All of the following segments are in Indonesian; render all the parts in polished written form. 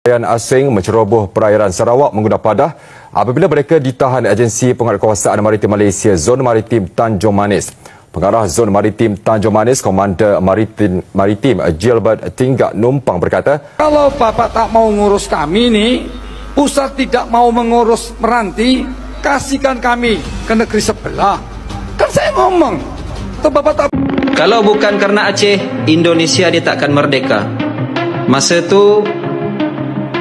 Nelayan asing menceroboh perairan Sarawak menggunakan padah apabila mereka ditahan Agensi Penguatkuasaan Maritim Malaysia Zon Maritim Tanjung Manis. Pengarah Zon Maritim Tanjung Manis, Komander Maritim Gilbert Tinggak Numpang berkata, kalau Bapak tak mau ngurus kami nih, pusat tidak mau mengurus Meranti, kasihkan kami ke negeri sebelah. Kan saya ngomong, atau Bapak tak... Kalau bukan karena Aceh, Indonesia dia takkan merdeka. Masa tu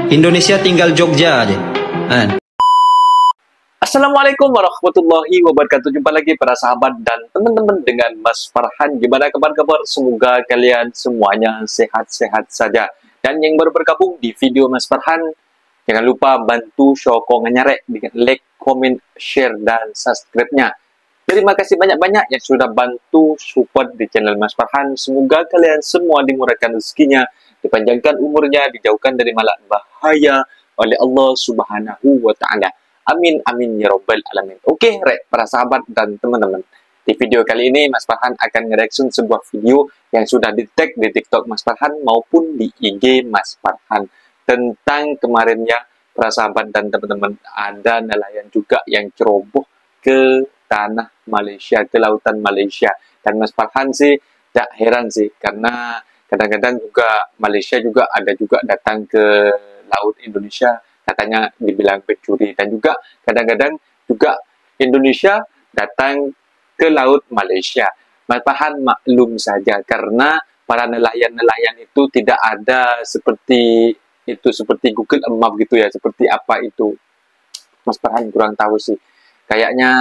Indonesia tinggal Jogja aja. Assalamualaikum warahmatullahi wabarakatuh. Jumpa lagi para sahabat dan teman-teman dengan Mas Farhan. Gimana kabar-kabar? Semoga kalian semuanya sehat-sehat saja. Dan yang baru bergabung di video Mas Farhan, jangan lupa bantu sokongannya dengan like, komen, share, dan subscribe-nya. Terima kasih banyak-banyak yang sudah bantu support di channel Mas Farhan. Semoga kalian semua dimurahkan rezekinya, dipanjangkan umurnya, dijauhkan dari malak bahaya oleh Allah Subhanahu wa Ta'ala. Amin, amin, ya Rabbal Alamin. Oke, para sahabat dan teman-teman. Di video kali ini, Mas Farhan akan nge-reaction sebuah video yang sudah di-tag di TikTok Mas Farhan maupun di IG Mas Farhan. Tentang kemarinnya, para sahabat dan teman-teman, ada nelayan juga yang ceroboh ke tanah Malaysia, ke lautan Malaysia. Dan Mas Farhan sih tak heran sih, karena kadang-kadang juga Malaysia juga ada juga datang ke laut Indonesia, katanya dibilang pencuri. Dan juga kadang-kadang juga Indonesia datang ke laut Malaysia. Mas Farhan maklum saja, karena para nelayan-nelayan itu tidak ada seperti itu, seperti Google Map gitu ya, seperti apa itu. Mas Farhan kurang tahu sih. Kayaknya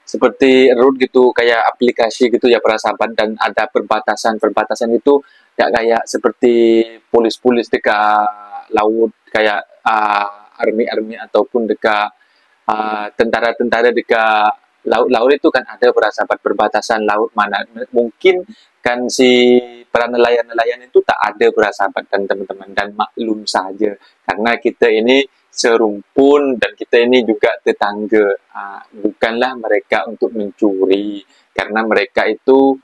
seperti root gitu, kayak aplikasi gitu ya para sahabat, dan ada perbatasan itu tidak kayak seperti polis-polis dekat laut, kayak army ataupun dekat tentara-tentara dekat laut itu kan ada para sahabat, perbatasan laut mana. Mungkin kan si para nelayan-nelayan itu tak ada para sahabat dan teman-teman, dan maklum saja karena kita ini serumpun dan kita ini juga tetangga. Bukanlah mereka untuk mencuri, karena mereka itu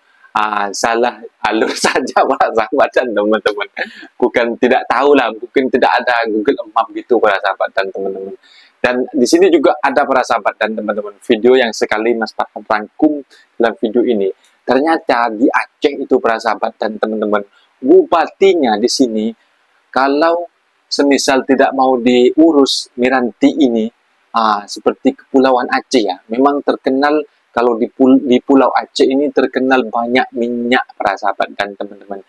salah alur saja para sahabat dan teman-teman. Bukan tidak tahu lah, mungkin tidak ada Google Map gitu para sahabat dan teman-teman. Dan di sini juga ada para sahabat dan teman-teman video yang sekali Mas Farhan rangkum dalam video ini. Ternyata di Aceh itu para sahabat dan teman-teman, bupatinya di sini kalau semisal tidak mau diurus Meranti ini, seperti Kepulauan Aceh ya, memang terkenal kalau di Pulau Aceh ini terkenal banyak minyak para sahabat dan teman-teman.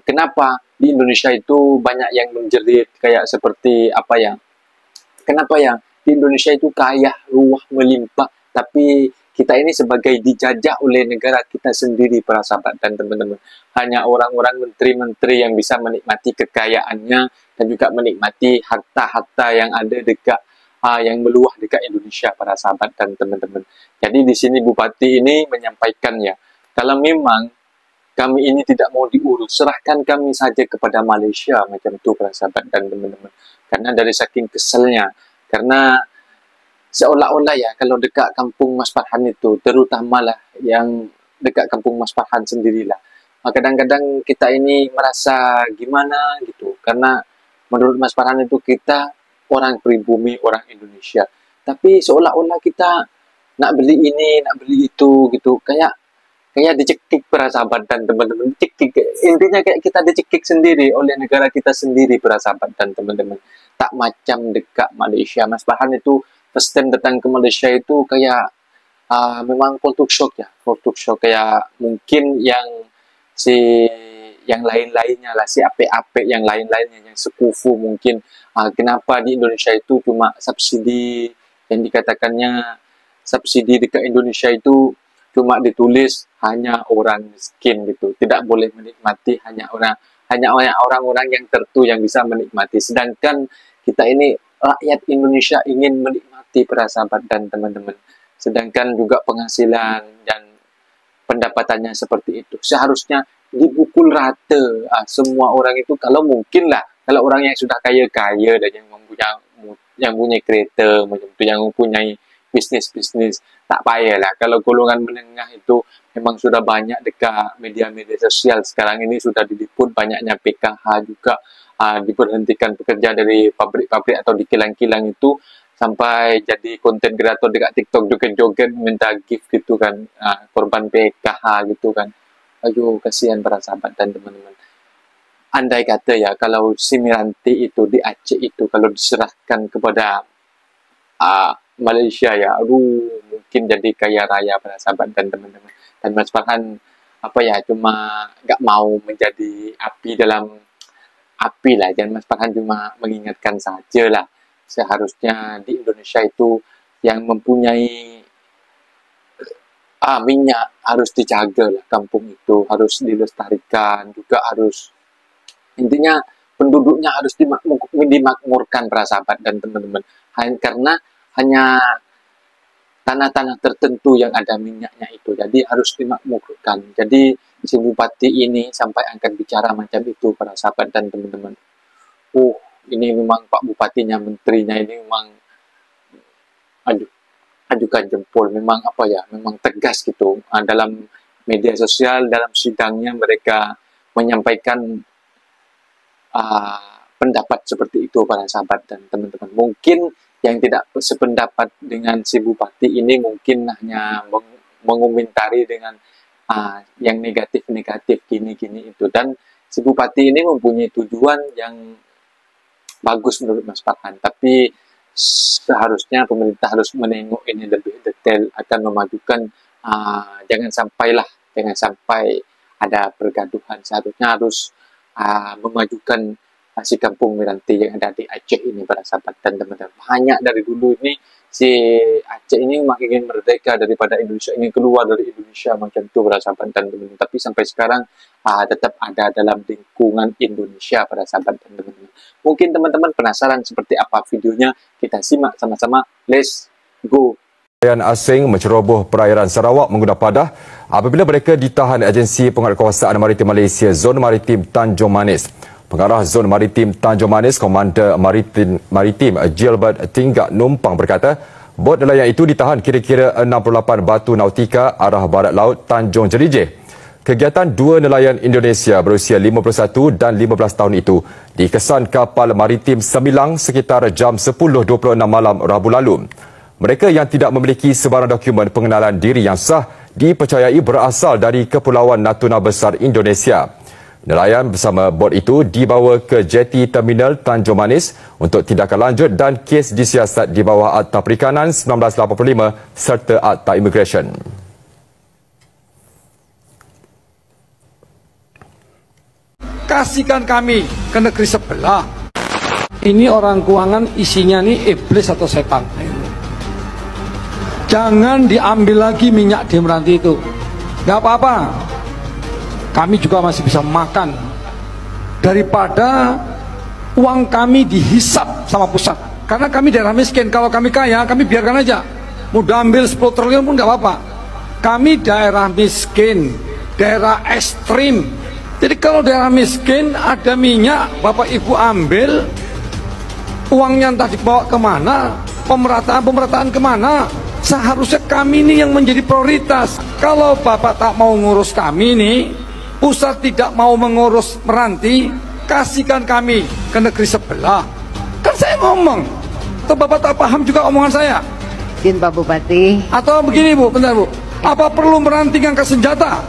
Kenapa di Indonesia itu banyak yang menjerit kayak seperti apa ya? Kenapa ya di Indonesia itu kaya ruah melimpah, tapi kita ini sebagai dijajah oleh negara kita sendiri para sahabat dan teman-teman. Hanya orang-orang menteri-menteri yang bisa menikmati kekayaannya dan juga menikmati harta-harta yang ada dekat yang meluah dekat Indonesia para sahabat dan teman-teman. Jadi di sini bupati ini menyampaikan ya, kalau memang kami ini tidak mau diurus, serahkan kami saja kepada Malaysia, macam itu para sahabat dan teman-teman. Karena dari saking keselnya, karena seolah-olah ya kalau dekat kampung Mas Farhan itu, terutama lah yang dekat kampung Mas Farhan sendirilah, kadang-kadang kita ini merasa gimana gitu, karena menurut Mas Farhan itu kita orang pribumi, orang Indonesia, tapi seolah-olah kita nak beli ini, nak beli itu gitu, kayak dicekik para sahabat dan teman-teman. Dicekik, intinya kayak kita dicekik sendiri oleh negara kita sendiri para sahabat dan teman-teman. Tak macam dekat Malaysia. Mas Farhan itu first time datang ke Malaysia itu kayak memang culture shock ya, culture shock, kayak mungkin yang lain-lainnya lah, si ape-ape yang lain-lainnya, yang sekufu mungkin. Kenapa di Indonesia itu cuma subsidi, yang dikatakannya subsidi dekat Indonesia itu cuma ditulis hanya orang miskin gitu, tidak boleh menikmati, hanya orang-orang yang tertentu yang bisa menikmati. Sedangkan kita ini rakyat Indonesia ingin menikmati para sahabat dan teman-teman. Sedangkan juga penghasilan dan pendapatannya seperti itu. Seharusnya dipukul rata semua orang itu, kalau mungkin lah, kalau orang yang sudah kaya-kaya dan yang punya kereta macam itu, yang mempunyai bisnis-bisnis, tak payahlah. Kalau golongan menengah itu memang sudah banyak dekat media-media sosial sekarang ini, sudah diliput banyaknya PKH juga, diberhentikan bekerja dari pabrik-pabrik atau di kilang-kilang itu, sampai jadi konten kreator dekat TikTok joget-joget minta gift gitu kan, korban PKH gitu kan. Aduh, kasihan para sahabat dan teman-teman. Andai kata ya, kalau si Miranti itu di Aceh itu kalau diserahkan kepada Malaysia ya, aduh, mungkin jadi kaya raya para sahabat dan teman-teman. Dan Mas Farhan cuma nggak mau menjadi api dalam api lah. Dan Mas Farhan cuma mengingatkan saja lah, seharusnya di Indonesia itu yang mempunyai minyak harus dijaga lah, kampung itu harus dilestarikan, juga harus intinya penduduknya harus dimakmurkan para sahabat dan teman-teman. Karena hanya tanah-tanah tertentu yang ada minyaknya itu, jadi harus dimakmurkan. Jadi si bupati ini sampai angkat bicara macam itu para sahabat dan teman-teman. Ini memang Pak Bupatinya, menterinya ini memang ajukan jempol, memang memang tegas gitu. Dalam media sosial, dalam sidangnya mereka menyampaikan pendapat seperti itu para sahabat dan teman-teman. Mungkin yang tidak sependapat dengan si bupati ini mungkin hanya mengomentari dengan yang negatif-negatif gini-gini itu. Dan si bupati ini mempunyai tujuan yang bagus menurut Mas Farhan, tapi seharusnya pemerintah harus menengok ini lebih detail, akan memajukan jangan sampai ada pergaduhan. Seharusnya harus memajukan si kampung Miranti yang ada di Aceh ini para sahabat dan teman-teman. Banyak dari dulu ini si Aceh ini memang ingin merdeka daripada Indonesia, ingin keluar dari Indonesia macam itu para sahabat dan teman-teman, tapi sampai sekarang tetap ada dalam lingkungan Indonesia para sahabat dan teman-teman. Mungkin teman-teman penasaran seperti apa videonya, kita simak sama-sama. Let's go. Nelayan asing menceroboh perairan Sarawak menggunakan padah apabila mereka ditahan Agensi Penguatkuasaan Maritim Malaysia Zon Maritim Tanjung Manis. Pengarah Zon Maritim Tanjung Manis, Komander Maritim Gilbert Tinggak Numpang berkata, bot nelayan itu ditahan kira-kira 68 batu nautika arah barat laut Tanjung Jerijih. Kegiatan dua nelayan Indonesia berusia 51 dan 15 tahun itu dikesan kapal maritim Semilang sekitar jam 10.26 malam Rabu lalu. Mereka yang tidak memiliki sebarang dokumen pengenalan diri yang sah dipercayai berasal dari Kepulauan Natuna Besar Indonesia. Nelayan bersama bot itu dibawa ke jeti terminal Tanjung Manis untuk tindakan lanjut dan kes disiasat di bawah Akta Perikanan 1985 serta Akta Imigresen. Kasihkan kami ke negeri sebelah. Ini orang keuangan isinya nih iblis atau setan. Jangan diambil lagi minyak di Meranti itu. Gak apa-apa, kami juga masih bisa makan daripada uang kami dihisap sama pusat. Karena kami daerah miskin. Kalau kami kaya, kami biarkan aja. Mau ambil 10 triliun pun gak apa-apa. Kami daerah miskin, daerah ekstrim. Jadi kalau daerah miskin ada minyak, Bapak Ibu ambil, uangnya entah dibawa kemana, pemerataan kemana. Seharusnya kami ini yang menjadi prioritas. Kalau Bapak tak mau ngurus kami ini, pusat tidak mau mengurus Meranti, kasihkan kami ke negeri sebelah. Kan saya ngomong, atau Bapak tak paham juga omongan saya? Izin Pak Bupati. Atau begini Bu, bentar Bu, apa perlu Meranti ngangkat senjata?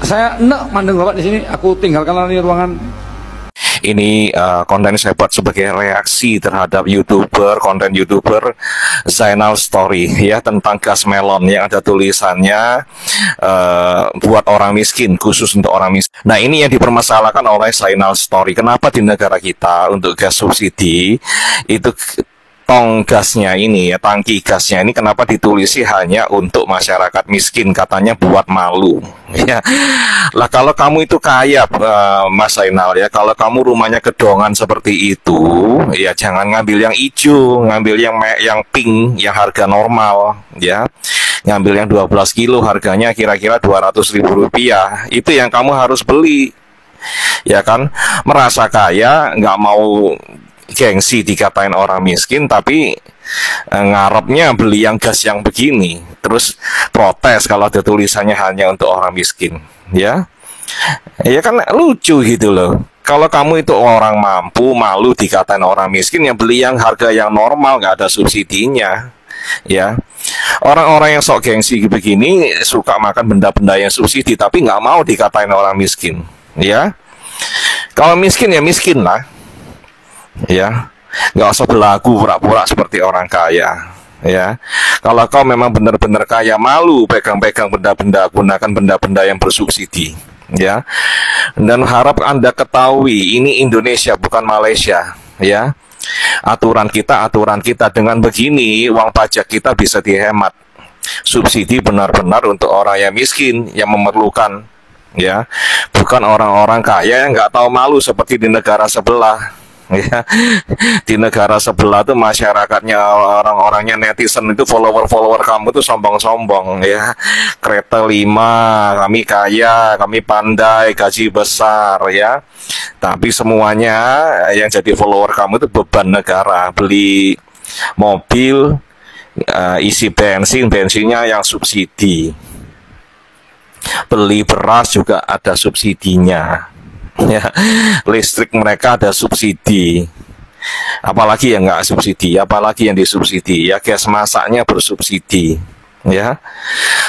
Saya enak mandeng Bapak di sini, aku tinggalkan lagi ruangan. Ini konten saya buat sebagai reaksi terhadap konten YouTuber Zainal Story ya, tentang gas melon yang ada tulisannya buat orang miskin, khusus untuk orang miskin. Nah, ini yang dipermasalahkan oleh Zainal Story. Kenapa di negara kita untuk gas subsidi itu tong gasnya ini ya, tangki gasnya ini kenapa ditulisi hanya untuk masyarakat miskin, katanya buat malu ya. Lah kalau kamu itu kaya Mas Zainal ya, kalau kamu rumahnya gedongan seperti itu ya, jangan ngambil yang hijau, ngambil yang pink yang harga normal ya. Ngambil yang 12 kilo harganya kira-kira Rp200.000, itu yang kamu harus beli ya kan. Merasa kaya, nggak mau gengsi dikatain orang miskin, tapi ngarepnya beli yang gas yang begini, terus protes kalau ada tulisannya hanya untuk orang miskin ya. Ya kan lucu gitu loh. Kalau kamu itu orang mampu, malu dikatain orang miskin, yang beli yang harga yang normal, nggak ada subsidinya. Ya, orang-orang yang sok gengsi begini suka makan benda-benda yang subsidi, tapi nggak mau dikatain orang miskin. Ya, kalau miskin ya miskin lah. Ya, nggak usah berlaku pura-pura seperti orang kaya. Ya, kalau kau memang benar-benar kaya, malu pegang-pegang benda-benda, gunakan benda-benda yang bersubsidi. Ya, dan harap Anda ketahui ini Indonesia bukan Malaysia. Ya, aturan kita dengan begini uang pajak kita bisa dihemat. Subsidi benar-benar untuk orang yang miskin, yang memerlukan. Ya, bukan orang-orang kaya yang nggak tahu malu seperti di negara sebelah. Ya, di negara sebelah tuh masyarakatnya, orang-orangnya, netizen itu, follower kamu tuh sombong-sombong ya. Kereta 5, kami kaya, kami pandai, gaji besar ya. Tapi semuanya yang jadi follower kamu itu beban negara. Beli mobil, isi bensinnya yang subsidi. Beli beras juga ada subsidinya. Ya, listrik mereka ada subsidi. Apalagi yang nggak subsidi, apalagi yang disubsidi. Ya, gas masaknya bersubsidi. Ya,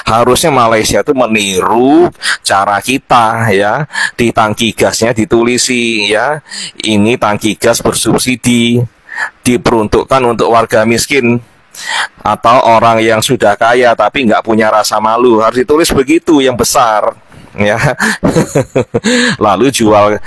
harusnya Malaysia itu meniru cara kita. Ya, di tangki gasnya ditulisi, ya, ini tangki gas bersubsidi, diperuntukkan untuk warga miskin atau orang yang sudah kaya tapi nggak punya rasa malu. Harus ditulis begitu yang besar. Ya, lalu jual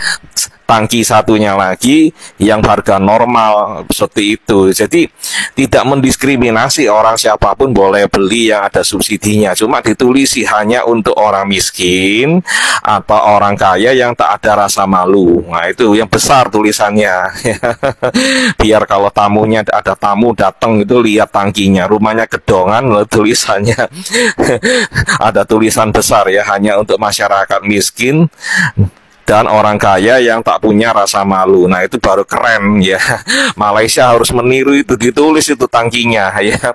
tangki satunya lagi yang harga normal seperti itu. Jadi tidak mendiskriminasi, orang siapapun boleh beli yang ada subsidinya. Cuma ditulisi hanya untuk orang miskin atau orang kaya yang tak ada rasa malu. Nah, itu yang besar tulisannya. Biar kalau tamunya, ada tamu datang itu lihat tangkinya, rumahnya gedongan, lalu tulisannya ada tulisan besar ya, hanya untuk masyarakat miskin dan orang kaya yang tak punya rasa malu. Nah, itu baru keren ya. Malaysia harus meniru itu, ditulis itu tangkinya ya.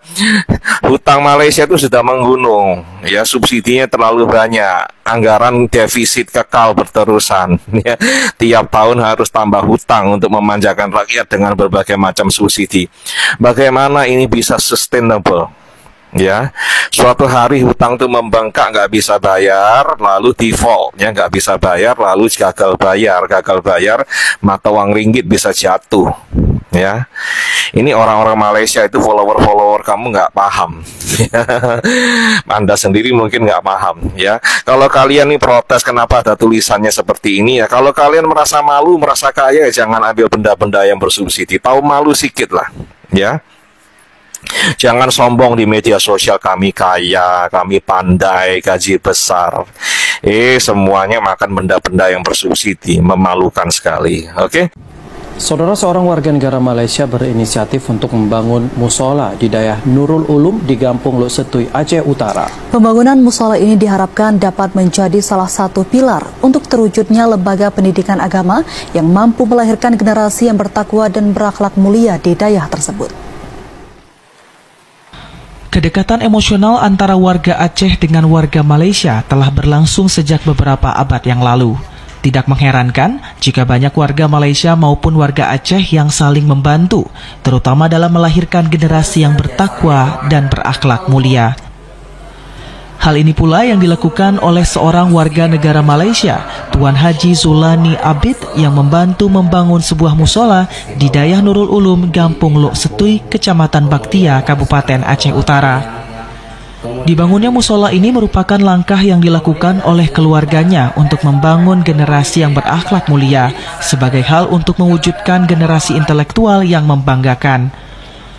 Hutang Malaysia itu sudah menggunung ya, subsidinya terlalu banyak, anggaran defisit kekal berterusan ya. Tiap tahun harus tambah hutang untuk memanjakan rakyat dengan berbagai macam subsidi. Bagaimana ini bisa sustainable? Ya, suatu hari hutang itu membengkak, nggak bisa bayar, lalu default, ya, nggak bisa bayar, lalu gagal bayar, mata uang ringgit bisa jatuh. Ya, ini orang-orang Malaysia itu follower kamu nggak paham. Anda sendiri mungkin nggak paham. Ya, kalau kalian nih protes kenapa ada tulisannya seperti ini, ya, kalau kalian merasa malu, merasa kaya, ya jangan ambil benda-benda yang bersubsidi. Tahu malu sikit lah. Ya. Jangan sombong di media sosial, kami kaya, kami pandai, gaji besar. Semuanya makan benda-benda yang bersubsidi, memalukan sekali. Oke? Saudara, seorang warga negara Malaysia berinisiatif untuk membangun musola di daerah Nurul Ulum di Kampung Lok Setui, Aceh Utara. Pembangunan musola ini diharapkan dapat menjadi salah satu pilar untuk terwujudnya lembaga pendidikan agama yang mampu melahirkan generasi yang bertakwa dan berakhlak mulia di daerah tersebut. Kedekatan emosional antara warga Aceh dengan warga Malaysia telah berlangsung sejak beberapa abad yang lalu. Tidak mengherankan jika banyak warga Malaysia maupun warga Aceh yang saling membantu, terutama dalam melahirkan generasi yang bertakwa dan berakhlak mulia. Hal ini pula yang dilakukan oleh seorang warga negara Malaysia, Tuan Haji Zulani Abid, yang membantu membangun sebuah musola di daerah Nurul Ulum, Kampung Lok Setui, Kecamatan Baktia, Kabupaten Aceh Utara. Dibangunnya musola ini merupakan langkah yang dilakukan oleh keluarganya untuk membangun generasi yang berakhlak mulia, sebagai hal untuk mewujudkan generasi intelektual yang membanggakan.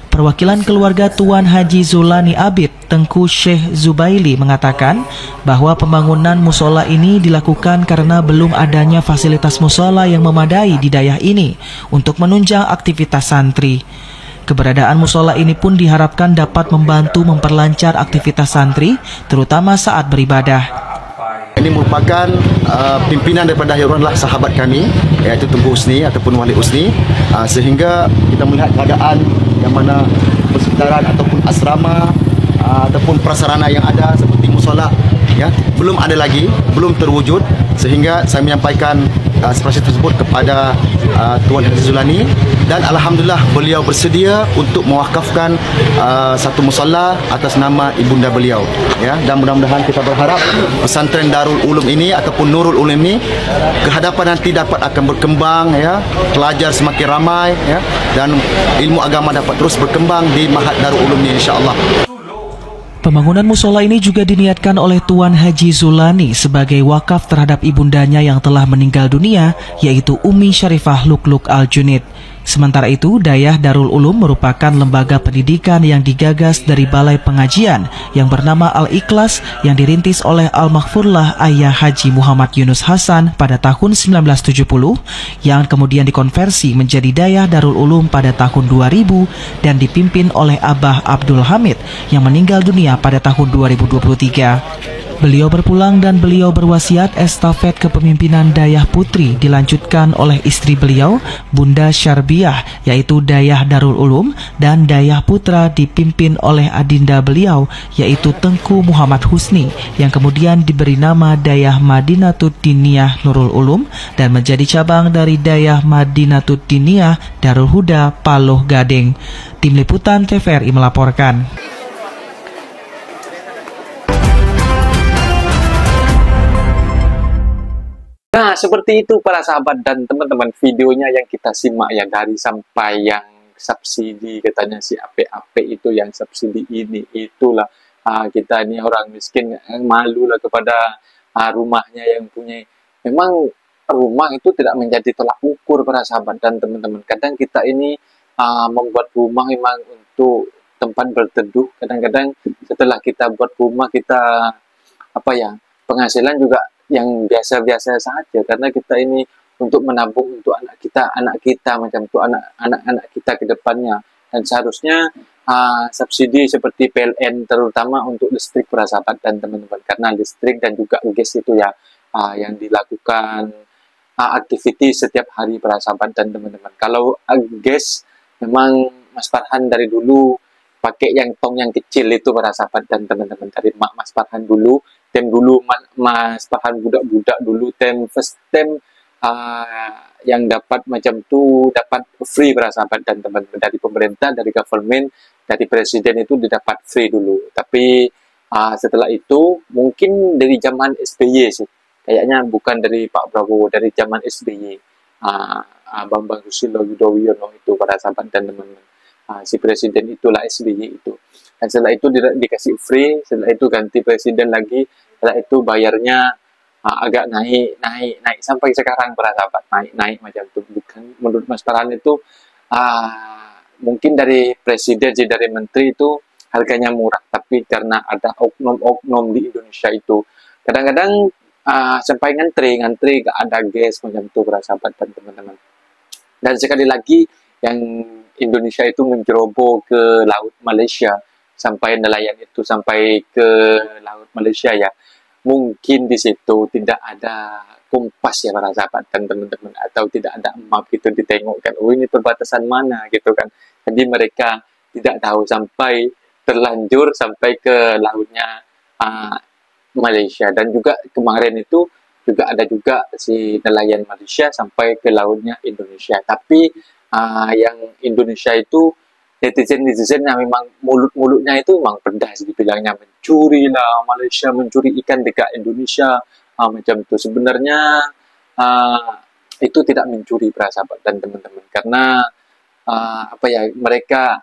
Perwakilan keluarga Tuan Haji Zulani Abid, Tengku Syekh Zubaili, mengatakan bahwa pembangunan musola ini dilakukan karena belum adanya fasilitas musola yang memadai di daerah ini untuk menunjang aktivitas santri. Keberadaan musola ini pun diharapkan dapat membantu memperlancar aktivitas santri, terutama saat beribadah. Ini merupakan pimpinan daripada Hirunlah sahabat kami, iaitu Tengku Usni ataupun Wali Usni, sehingga kita melihat keadaan yang mana persekitaran ataupun asrama ataupun prasarana yang ada seperti musola, ya, belum ada lagi, belum terwujud, sehingga saya menyampaikan aspirasi tersebut kepada Tuan Haji Zulani, dan alhamdulillah beliau bersedia untuk mewakafkan satu musalla atas nama ibunda beliau, ya. Dan mudah-mudahan kita berharap pesantren Darul Ulum ini ataupun Nurul Ulum ini ke hadapan nanti dapat akan berkembang, ya, pelajar semakin ramai, ya, dan ilmu agama dapat terus berkembang di Mahat Darul Ulum ini, insya-Allah. Pembangunan musola ini juga diniatkan oleh Tuan Haji Zulani sebagai wakaf terhadap ibundanya yang telah meninggal dunia, yaitu Umi Syarifah Lukluk Al-Junid. Sementara itu, Dayah Darul Ulum merupakan lembaga pendidikan yang digagas dari Balai Pengajian yang bernama Al-Ikhlas yang dirintis oleh Al-Maghfurlah Ayah Haji Muhammad Yunus Hasan pada tahun 1970 yang kemudian dikonversi menjadi Dayah Darul Ulum pada tahun 2000 dan dipimpin oleh Abah Abdul Hamid yang meninggal dunia pada tahun 2023. Beliau berpulang dan beliau berwasiat estafet kepemimpinan Dayah Putri dilanjutkan oleh istri beliau, Bunda Syarbiah, yaitu Dayah Darul Ulum, dan Dayah Putra dipimpin oleh adinda beliau, yaitu Tengku Muhammad Husni, yang kemudian diberi nama Dayah Madinatud Diniyah Nurul Ulum dan menjadi cabang dari Dayah Madinatud Diniyah Darul Huda Paloh Gading. Tim Liputan TVRI melaporkan. Nah, seperti itu para sahabat dan teman-teman, videonya yang kita simak ya, dari sampai yang subsidi, katanya si AP-AP itu yang subsidi ini, itulah. Kita ini orang miskin, malu lah kepada rumahnya yang punya. Memang rumah itu tidak menjadi tolak ukur para sahabat dan teman-teman. Kadang kita ini membuat rumah memang untuk tempat berteduh. Kadang-kadang setelah kita buat rumah, kita penghasilan juga yang biasa-biasa saja, karena kita ini untuk menabung untuk anak kita macam itu, anak-anak kita ke depannya. Dan seharusnya subsidi seperti PLN terutama untuk listrik para sahabat dan teman-teman, karena listrik dan juga gas itu ya yang dilakukan aktiviti setiap hari para sahabat dan teman-teman. Kalau gas memang Mas Farhan dari dulu pakai yang tong yang kecil itu para sahabat dan teman-teman, dari Mas Farhan dulu. Tem dulu Mas Farhan budak-budak dulu, first time yang dapat macam tu, dapat free para sahabat dan teman-teman, dari pemerintah, dari government, dari presiden itu didapat free dulu. Tapi setelah itu mungkin dari zaman SBY sih, kayaknya bukan dari Pak Prabowo, dari zaman SBY, Bambang Susilo Yudhoyono itu para sahabat dan teman-teman. Si presiden itulah SBY itu. Dan setelah itu dikasih free, setelah itu ganti presiden lagi, setelah itu bayarnya agak naik sampai sekarang para sahabat, naik macam itu. Bukan, menurut Mas Farhan itu mungkin dari presiden, dari menteri itu harganya murah, tapi karena ada oknum-oknum di Indonesia itu kadang-kadang sampai ngantri gak ada gas macam itu para sahabat dan teman-teman. Dan sekali lagi yang Indonesia itu menjeroboh ke laut Malaysia, sampai nelayan itu sampai ke laut Malaysia ya, mungkin di situ tidak ada kompas ya para sahabat dan teman-teman, atau tidak ada map gitu ditengokkan, oh ini perbatasan mana gitu kan. Jadi mereka tidak tahu sampai terlanjur sampai ke lautnya Malaysia. Dan juga kemarin itu juga ada juga si nelayan Malaysia sampai ke lautnya Indonesia. Tapi yang Indonesia itu netizen yang memang mulut-mulutnya itu memang pedas, dibilangnya mencuri lah, Malaysia mencuri ikan dekat Indonesia macam itu. Sebenarnya itu tidak mencuri para sahabat dan teman-teman, karena mereka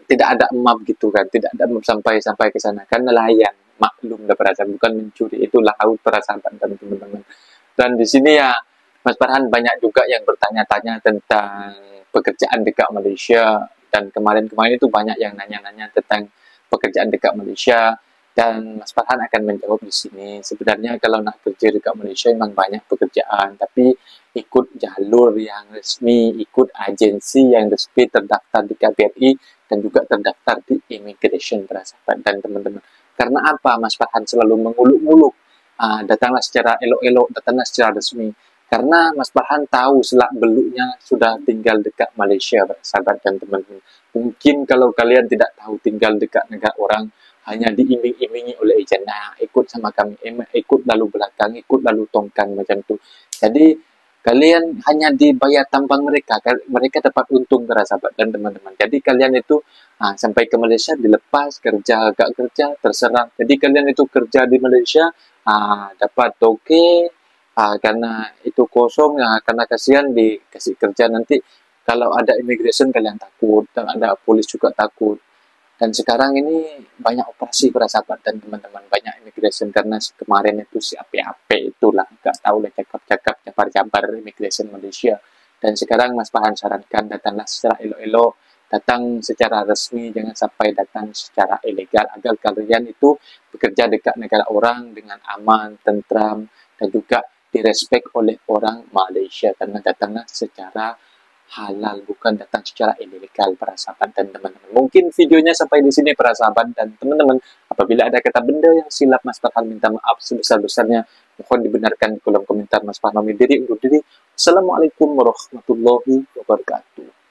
tidak ada map gitu kan, tidak ada map sampai ke sana kan. Nelayan maklum lah para sahabat, bukan mencuri, itu laut para sahabat dan teman-teman. Dan di sini ya Mas Farhan banyak juga yang bertanya-tanya tentang pekerjaan dekat Malaysia, dan kemarin-kemarin itu banyak yang nanya-nanya tentang pekerjaan dekat Malaysia, dan Mas Farhan akan menjawab di sini. Sebenarnya kalau nak kerja dekat Malaysia memang banyak pekerjaan, tapi ikut jalur yang resmi, ikut agensi yang resmi terdaftar di KBRI dan juga terdaftar di immigration para sahabat dan teman-teman. Karena apa Mas Farhan selalu menguluk-uluk, datanglah secara elok-elok, datanglah secara resmi. Karena Mas Farhan tahu selak beluknya sudah tinggal dekat Malaysia, sahabat dan teman-teman. Mungkin kalau kalian tidak tahu tinggal dekat negara orang, hanya diiming-imingi oleh ejen. Nah, ikut sama kami, ikut lalu belakang, ikut lalu tongkang macam tu. Jadi kalian hanya dibayar tampang mereka, mereka dapat untung para sahabat dan teman-teman. Jadi kalian itu sampai ke Malaysia dilepas kerja agak kerja terserah. Jadi kalian itu kerja di Malaysia dapat toke karena itu kosong karena kasihan dikasih kerja nanti kalau ada immigration kalian takut dan ada polis juga takut. Dan sekarang ini banyak operasi para sahabat dan teman-teman, banyak immigration karena kemarin itu si api-api itulah, nggak tahu lah cakap-cakap jabar-jabar immigration Malaysia. Dan sekarang Mas Farhan sarankan datanglah secara elok-elok, datang secara resmi, jangan sampai datang secara ilegal agar kalian itu bekerja dekat negara orang dengan aman, tentram dan juga direspek oleh orang Malaysia karena datanglah secara halal, bukan datang secara ilegal para sahabat dan teman-teman. Mungkin videonya sampai di sini para sahabat dan teman-teman. Apabila ada kata benda yang silap, Mas Farhan minta maaf sebesar-besarnya. Mohon dibenarkan di kolom komentar. Mas Farhan undur diri. Assalamualaikum warahmatullahi wabarakatuh.